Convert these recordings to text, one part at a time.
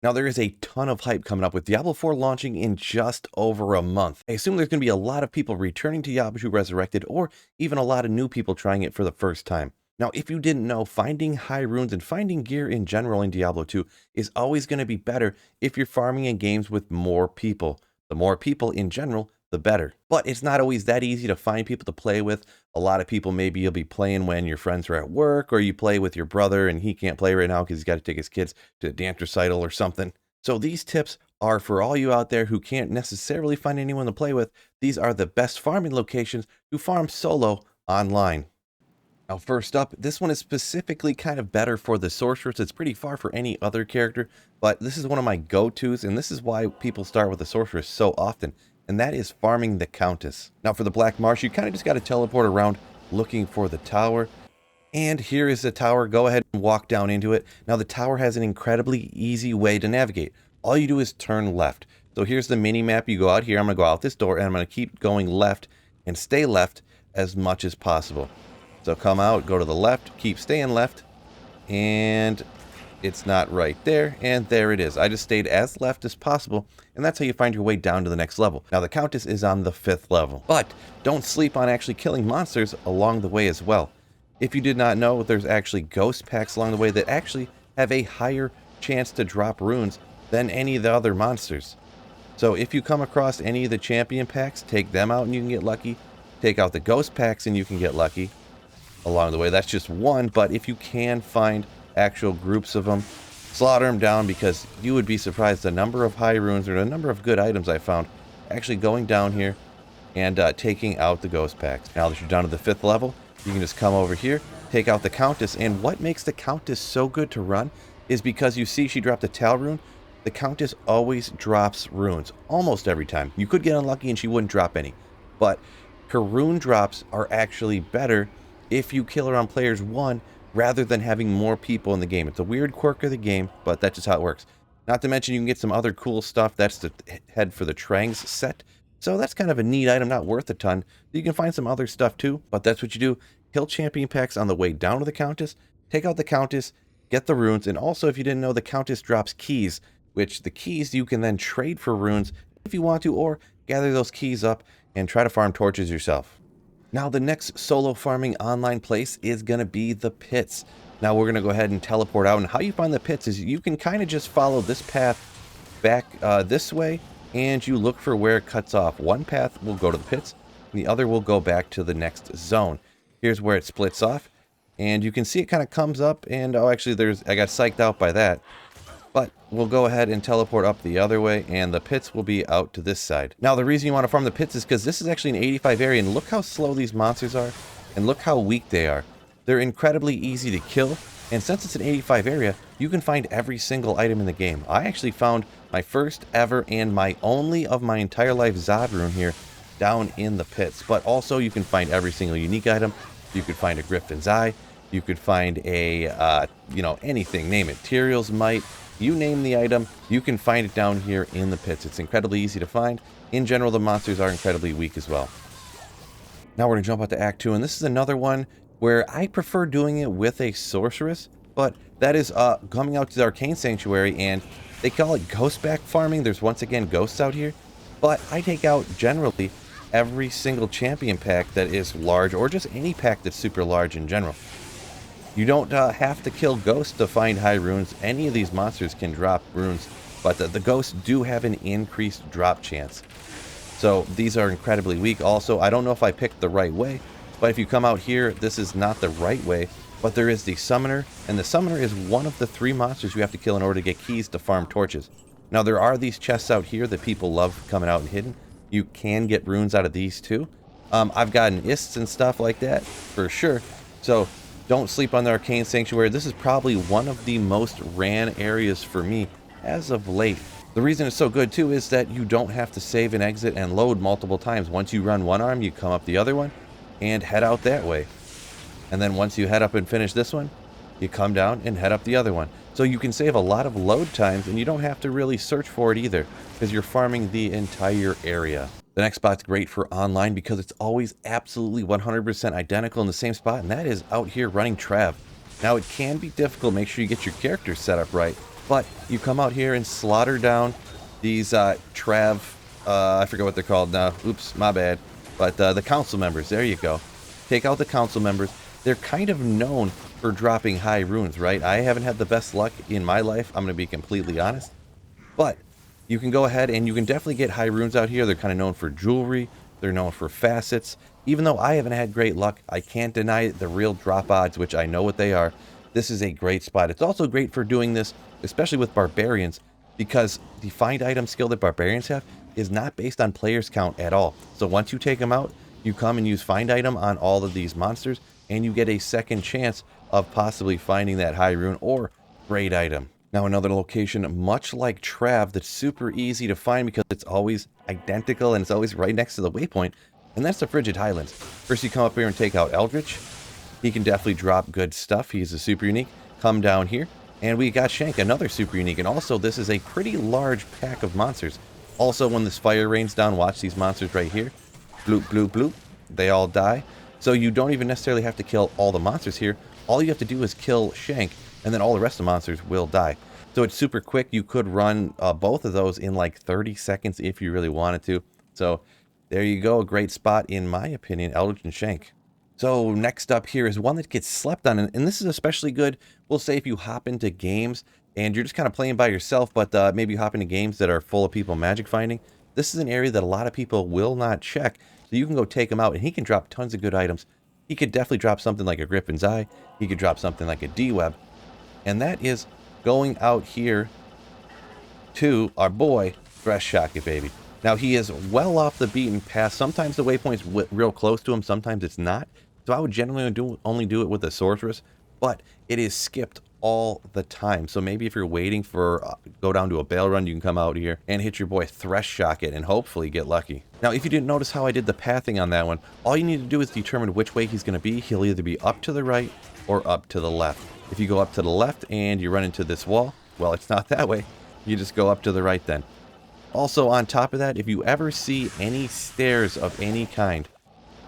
Now, there is a ton of hype coming up with Diablo 4 launching in just over a month. I assume there's going to be a lot of people returning to Diablo 2 Resurrected, or even a lot of new people trying it for the first time. Now, if you didn't know, finding high runes and finding gear in general in Diablo 2 is always going to be better if you're farming in games with more people. The more people in general, the better. But it's not always that easy to find people to play with. A lot of people, maybe you'll be playing when your friends are at work, or you play with your brother and he can't play right now because he's got to take his kids to a dance recital or something. So these tips are for all you out there who can't necessarily find anyone to play with. These are the best farming locations to farm solo online. Now, first up, this one is specifically kind of better for the sorceress. It's pretty far for any other character, but this is one of my go-tos, and this is why people start with the sorceress so often, and that is farming the Countess. Now, for the Black Marsh, you kind of just got to teleport around looking for the tower, and here is the tower. Go ahead and walk down into it. Now, the tower has an incredibly easy way to navigate. All you do is turn left. So here's the mini map. You go out here. I'm going to go out this door, and I'm going to keep going left and stay left as much as possible. So come out, go to the left, keep staying left, and it's not right there, and there it is. I just stayed as left as possible, and that's how you find your way down to the next level. Now, the Countess is on the 5th level, but don't sleep on actually killing monsters along the way as well. If you did not know, there's actually ghost packs along the way that actually have a higher chance to drop runes than any of the other monsters. So if you come across any of the champion packs, take them out and you can get lucky. Take out the ghost packs and you can get lucky along the way. That's just one, but if you can find actual groups of them, slaughter them down, because you would be surprised the number of high runes or the number of good items I found actually going down here and taking out the ghost packs. Now that you're down to the 5th level, you can just come over here, take out the Countess, and what makes the Countess so good to run is because you see she dropped a Tal rune. The Countess always drops runes, almost every time. You could get unlucky and she wouldn't drop any, but her rune drops are actually better if you kill her on players 1 rather than having more people in the game. It's a weird quirk of the game, but that's just how it works. Not to mention you can get some other cool stuff. That's the head for the Trangs set. So that's kind of a neat item, not worth a ton. You can find some other stuff too, but that's what you do. Kill champion packs on the way down to the Countess, take out the Countess, get the runes, and also if you didn't know, the Countess drops keys, which the keys you can then trade for runes if you want to, or gather those keys up and try to farm torches yourself. Now, the next solo farming online place is going to be the pits. Now, we're going to go ahead and teleport out. And how you find the pits is you can kind of just follow this path back this way, and you look for where it cuts off. One path will go to the pits, and the other will go back to the next zone. Here's where it splits off, and you can see it kind of comes up, and oh, actually, I got psyched out by that. But we'll go ahead and teleport up the other way, and the pits will be out to this side. Now, the reason you want to farm the pits is because this is actually an 85 area, and look how slow these monsters are, and look how weak they are. They're incredibly easy to kill, and since it's an 85 area, you can find every single item in the game. I actually found my first ever and my only of my entire life Zod rune here down in the pits. But also, you can find every single unique item. You could find a Griffin's Eye. You could find a, anything, name it. Tyrael's Might. You name the item, you can find it down here in the pits. It's incredibly easy to find. In general, the monsters are incredibly weak as well. Now we're going to jump out to Act 2, and this is another one where I prefer doing it with a sorceress, but that is coming out to the Arcane Sanctuary, and they call it ghost back farming. There's once again ghosts out here, but I take out generally every single champion pack that is large, or just any pack that's super large in general. You don't have to kill ghosts to find high runes. Any of these monsters can drop runes, but the ghosts do have an increased drop chance. So these are incredibly weak. Also, I don't know if I picked the right way, but if you come out here, this is not the right way, but there is the Summoner, and the Summoner is one of the 3 monsters you have to kill in order to get keys to farm torches. Now, there are these chests out here that people love coming out and hidden. You can get runes out of these too. I've gotten ists and stuff like that, for sure. So don't sleep on the Arcane Sanctuary. This is probably one of the most ran areas for me as of late. The reason it's so good too is that you don't have to save and exit and load multiple times. Once you run one arm, you come up the other one and head out that way. And then once you head up and finish this one, you come down and head up the other one. So you can save a lot of load times, and you don't have to really search for it either, because you're farming the entire area. The next spot's great for online because it's always absolutely 100% identical in the same spot, and that is out here running Trev. Now, it can be difficult. Make sure you get your character set up right, But you come out here and slaughter down these Trev, I forget what they're called now. Oops, my bad. But the council members, there you go. Take out the council members. They're kind of known for dropping high runes, right? I haven't had the best luck in my life, I'm going to be completely honest. But you can go ahead and you can definitely get high runes out here. They're kind of known for jewelry. They're known for facets. Even though I haven't had great luck, I can't deny the real drop odds, which I know what they are. This is a great spot. It's also great for doing this, especially with barbarians, because the find item skill that barbarians have is not based on players count at all. So once you take them out, you come and use find item on all of these monsters, and you get a second chance of possibly finding that high rune or great item. Now another location much like Trev that's super easy to find because it's always identical and it's always right next to the waypoint, and that's the Frigid Highlands. First you come up here and take out Eldritch. He can definitely drop good stuff. He's a super unique. Come down here and we got Shank, another super unique, and also this is a pretty large pack of monsters. Also when this fire rains down, watch these monsters right here. Bloop, bloop, bloop. They all die. So you don't even necessarily have to kill all the monsters here. All you have to do is kill Shank, and then all the rest of the monsters will die. So it's super quick. You could run both of those in like 30 seconds if you really wanted to. So there you go. A great spot, in my opinion, Eldritch and Shank. So next up here is one that gets slept on, and this is especially good, we'll say, if you hop into games and you're just kind of playing by yourself, but maybe you hop into games that are full of people magic finding. This is an area that a lot of people will not check, so you can go take him out, and he can drop tons of good items. He could definitely drop something like a Griffin's Eye. He could drop something like a D-Web. And that is going out here to our boy, Fresh Shocket, baby. Now, he is well off the beaten path. Sometimes the waypoint's real close to him. Sometimes it's not. So I would generally only do it with a sorceress. But it is skipped all the time. So maybe if you're waiting for go down to a bail run, you can come out here and hit your boy Thresh Shocket and hopefully get lucky. Now, if you didn't notice how I did the pathing on that one, all you need to do is determine which way he's going to be. He'll either be up to the right or up to the left. If you go up to the left and you run into this wall, well, it's not that way. You just go up to the right then. Also, on top of that, if you ever see any stairs of any kind,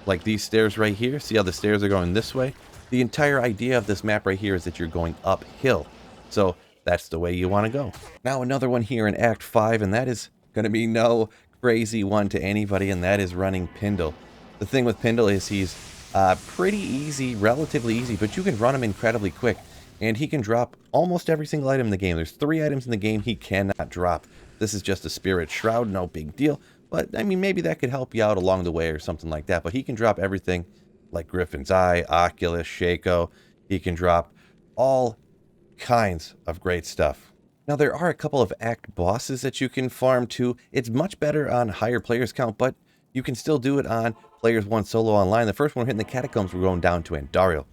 like these stairs right here, see how the stairs are going this way? The entire idea of this map right here is that you're going uphill. So that's the way you want to go. Now another one here in Act 5, and that is going to be no crazy one to anybody, and that is running Pindle. The thing with Pindle is he's pretty easy, relatively easy, but you can run him incredibly quick. And he can drop almost every single item in the game. There's 3 items in the game he cannot drop. This is just a Spirit Shroud, no big deal. But, I mean, maybe that could help you out along the way or something like that. But he can drop everything like Griffin's Eye, Oculus, Shaco. He can drop all kinds of great stuff. Now, there are a couple of act bosses that you can farm too. It's much better on higher players count, but you can still do it on players 1 solo online. The first one hitting the catacombs, we're going down to Andariel.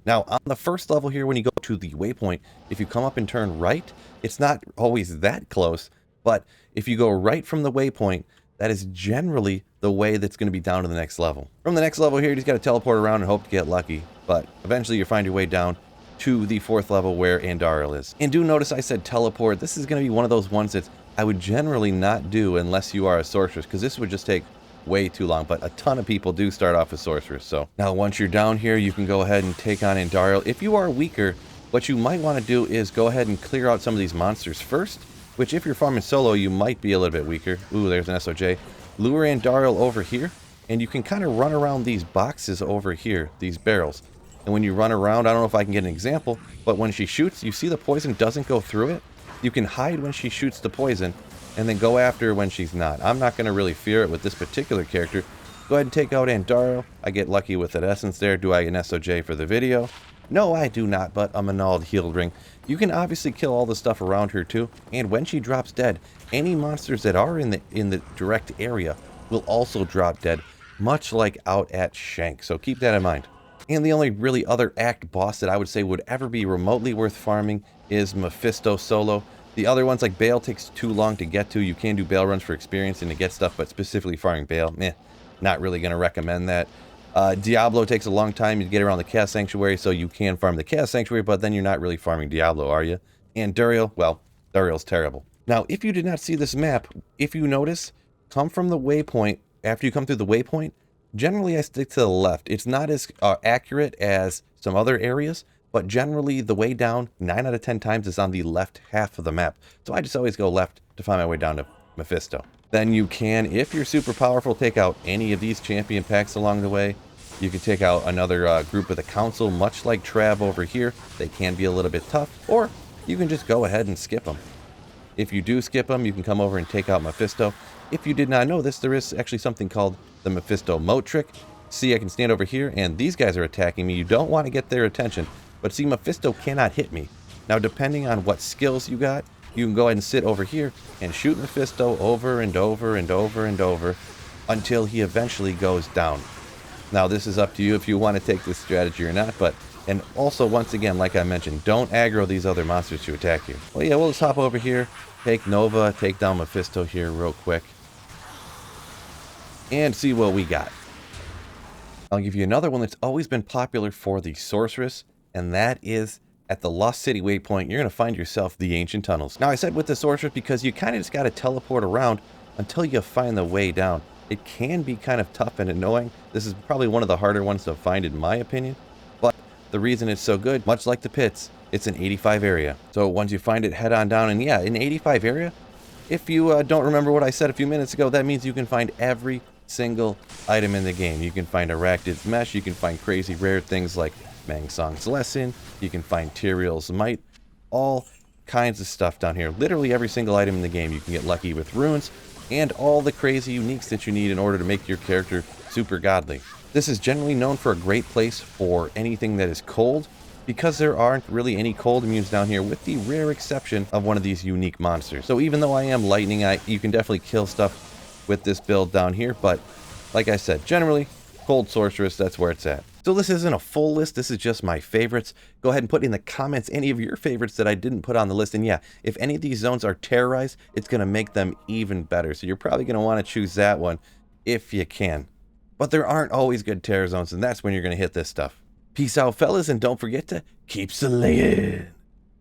Now, on the first level here, when you go to the waypoint, if you come up and turn right, it's not always that close, but if you go right from the waypoint, that is generally the way that's going to be down to the next level. From the next level here, you just got to teleport around and hope to get lucky, but eventually you find your way down to the 4th level where Andariel is. And do notice I said teleport. This is going to be one of those ones that I would generally not do unless you are a sorceress, because this would just take way too long, but a ton of people do start off as sorcerers. So now once you're down here, you can go ahead and take on Andariel. If you are weaker, what you might want to do is go ahead and clear out some of these monsters first, which if you're farming solo, you might be a little bit weaker. Ooh, there's an SOJ. Lure Andariel over here, and you can kind of run around these boxes over here, these barrels. And when you run around, I don't know if I can get an example, but when she shoots, you see the poison doesn't go through it. You can hide when she shoots the poison, and then go after her when she's not. I'm not going to really fear it with this particular character. Go ahead and take out Andariel. I get lucky with that essence there. Do I get an SOJ for the video? No, I do not, but a Manald healed ring. You can obviously kill all the stuff around her too, and when she drops dead, any monsters that are in the direct area will also drop dead, much like out at Shank, so keep that in mind. And the only really other act boss that I would say would ever be remotely worth farming is Mephisto solo. The other ones like Bale takes too long to get to. You can do Bale runs for experience and to get stuff, but specifically farming Bale, not really going to recommend that. Diablo takes a long time to get around the Chaos Sanctuary, so you can farm the Chaos Sanctuary, but then you're not really farming Diablo, are you? And Duriel, well, Duriel's terrible. Now, if you did not see this map, if you notice, come from the waypoint. After you come through the waypoint, generally I stick to the left. It's not as accurate as some other areas, But generally, the way down, 9 out of 10 times, is on the left half of the map. So I just always go left to find my way down to Mephisto. Then you can, if you're super powerful, take out any of these champion packs along the way. You can take out another group of the council, much like Trev over here. They can be a little bit tough, or you can just go ahead and skip them. If you do skip them, you can come over and take out Mephisto. If you did not know this, there is actually something called the Mephisto moat trick. See, I can stand over here, and these guys are attacking me. You don't want to get their attention, but see, Mephisto cannot hit me. Now, depending on what skills you got, you can go ahead and sit over here and shoot Mephisto over and over and over and over until he eventually goes down. Now, this is up to you if you want to take this strategy or not, and also, once again, like I mentioned, don't aggro these other monsters to attack you. Well, yeah, we'll just hop over here, take Nova, take down Mephisto here real quick, and see what we got. I'll give you another one that's always been popular for the Sorceress, and that is at the Lost City waypoint, you're going to find yourself the Ancient Tunnels. Now, I said with the Sorceress because you kind of just got to teleport around until you find the way down. It can be kind of tough and annoying. This is probably one of the harder ones to find in my opinion, but the reason it's so good, much like the pits, it's an 85 area. So once you find it, head on down, and yeah, in 85 area, if you don't remember what I said a few minutes ago, that means you can find every single item in the game. You can find Arachnid's Mesh, you can find crazy rare things like Mang Song's Lesson, you can find Tyrael's Might, all kinds of stuff down here. Literally every single item in the game. You can get lucky with runes, and all the crazy uniques that you need in order to make your character super godly. This is generally known for a great place for anything that is cold, because there aren't really any cold immunes down here, with the rare exception of one of these unique monsters. So even though I am lightning, you can definitely kill stuff with this build down here, but like I said, generally, cold sorceress, that's where it's at. So this isn't a full list, this is just my favorites. Go ahead and put in the comments any of your favorites that I didn't put on the list. And yeah, if any of these zones are terrorized, it's going to make them even better. So you're probably going to want to choose that one if you can. But there aren't always good terror zones, and that's when you're going to hit this stuff. Peace out, fellas, and don't forget to keep slaying.